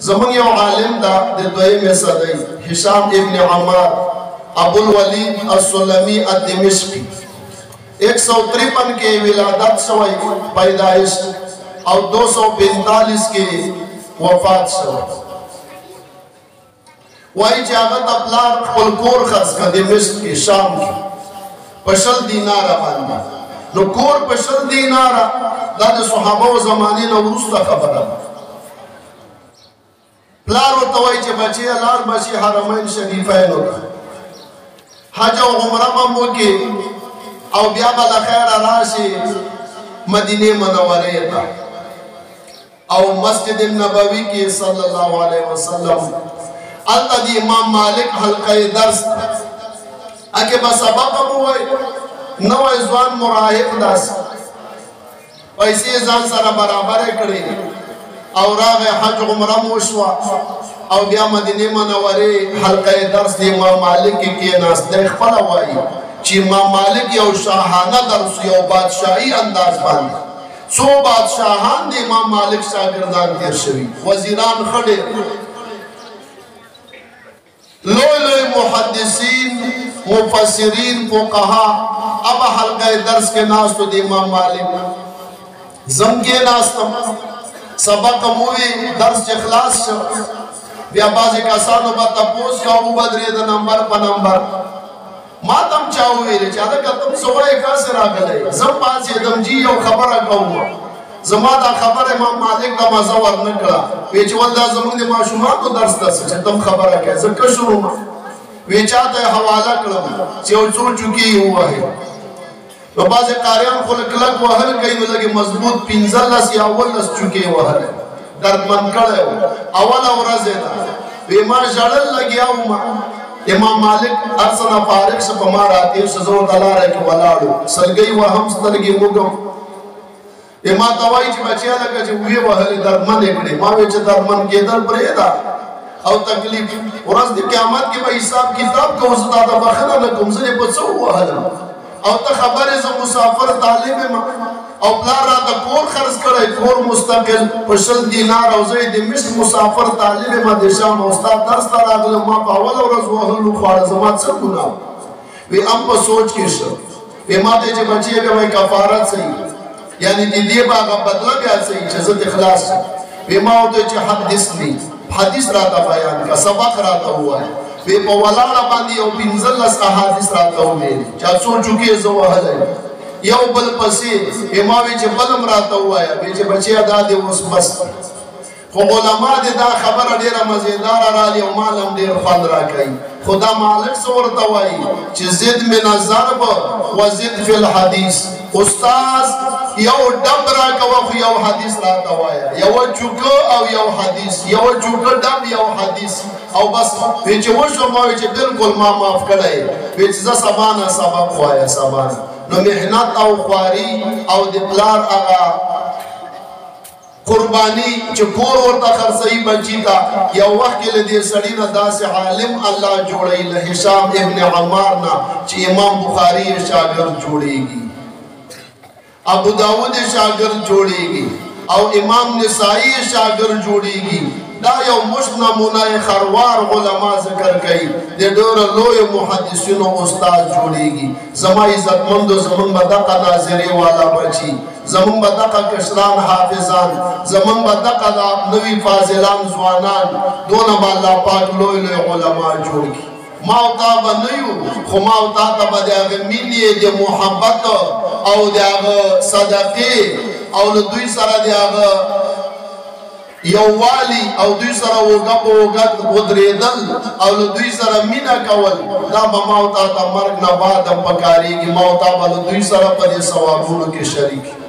زمون یو عالم دا د دویمه صدی هشام ابن عمار ابو الولید السلمی الدمشقی 153 کے ولادت شوی پیدائش اور 245 کے وفات شوی وائی چاگت اپلار خلکور خرس کا دمشق کی شام کی پشل دینارا باندی نو کور پشل دینارا دا د صحابه و زمانی نورستا خبرا پلار و توائی چه بچی لار بچی حرمین شریفین حج و عمرہ ممو کی او بیا بلا خیر راشی مدینه منوره تا او مسجد النبوی کی صلی اللہ علیہ وسلم التا دی امام مالک حلقہ درس اکے با سبق موئی نوی زوان مراحب داس پیسی زان سر برابر کری او راغ حج عمرہ موشوا او بیا مدینه منوره حلقہ درس دی امام مالک کی ناس دیکھ پلا وائی چی امام مالک یو شاہانہ درس یو بادشاہی انداز باندھ سو بادشاہان دی امام مالک شاگردان تیر شوی وزیران خڑے لوی لوی محدثین مفسرین فقہا اب حلقہ درس کے ناس تو دی امام مالک زم کے ناس تم سبق موی درس اخلاص شو بیا بازی کسانو با تپوس کا او بدری دا نمبر پا نمبر ما تم چاہوئی رے چاہتا کہ تم سوائے کاسر آگلے زم پاسی دم جی یو خبر آگاؤں زما دا خبر امام مالک دا مزور نکڑا ویچ والدہ زمان دی معشومان تو درس دا سچے تم خبر آگئے زکر شروع ما ویچاہتا ہے حوالہ کڑا چیو چو چکی ہوا ہے تو بعض قاریان خلق لگ وحل کئی نو لگے مضبوط پینزلس یا اولس چکے وحل ہے درد من کڑے ہو اولا ورزے دا بیمار جڑل لگیا ہوں امام مالک ارسنا فارق سے پمار آتی ہے سزور دلا رہے کہ ولاڑو سلگئی وہم ستلگی مگم امام دوائی چی بچیا لگا چی ہوئے وحل درمن اکڑے ماوے چی درمن کے در پریدا او تکلیف ورز دی قیامت کی با حساب کتاب کو زدہ دا بخنا لکم زنی پچھو وحل او تا خبر از مسافر طالب او پلار را تا کور خرس کرے کور مستقل پشل دینار او زید مشت مسافر طالب ما دیشام استاد درس تا راگل ما پاول او رز وحلو خوارزمات سب گناو وی ام پا سوچ کی شو وی ما دے چے بچی ہے کہ وی کفارت صحیح یعنی دیدی باغا بدلا بیا صحیح چیزت اخلاص وی ما دے چے حدیث لی حدیث راتا بیان کا سبق راتا ہوا ہے وی پا ولالا باندی او پینزلس احادیث راتا ہو میری چاہ سو چکی زو حل ہے یو بل پسی اماوی چه بلم راتا ہوا ہے وی چه بچی ادا دے اس بس خو علماء دے دا خبر دیر مزیدار رالی و مالم دیر خواند را کئی خدا مالک سورتا وائی چه زد من الضرب و زد فی الحدیث استاز یو ڈب را کوا یو حدیث راتا وایا یو چوکو او یو حدیث یو چوکو ڈب یو حدیث او بس ویچ وشو ماوی چه بلکل ما معاف کرائی ویچ زا سبانا سبب خوایا سبانا نو محنت او خواری او دپلار اغا قربانی چکور ورطا خرسائی بچی تا یا وقت کے لئے سڑینا دا سے عالم اللہ جوڑی لحشام ابن عمارنا چی امام بخاری شاگرد جوڑے گی ابو داود شاگرد جوڑے گی او امام نسائی شاگرد جوڑے گی دا یو مشت نمونہ خروار علماء ذکر کئی دے دور لوی محدثین و استاد جوڑے گی زمائی عزتمند و زمان بدقا ناظری والا بچی زمان بدقا کشران حافظان زمان بدقا نوی فاضلان زوانان دون با اللہ پاک لوی لوی علماء جوڑ گی ماوتا با نیو خو ماوتا تا با دے آگے مینی دے محبت او دے آگے صدقی او دوی سر دے آگے یو والی او دوی سر وگب وگد ودریدل او دوی سر مینا کول دا با ماوتا تا مرگ نبادم پکاری گی ماوتا با دوی سر پا دے سوابونو کے شریک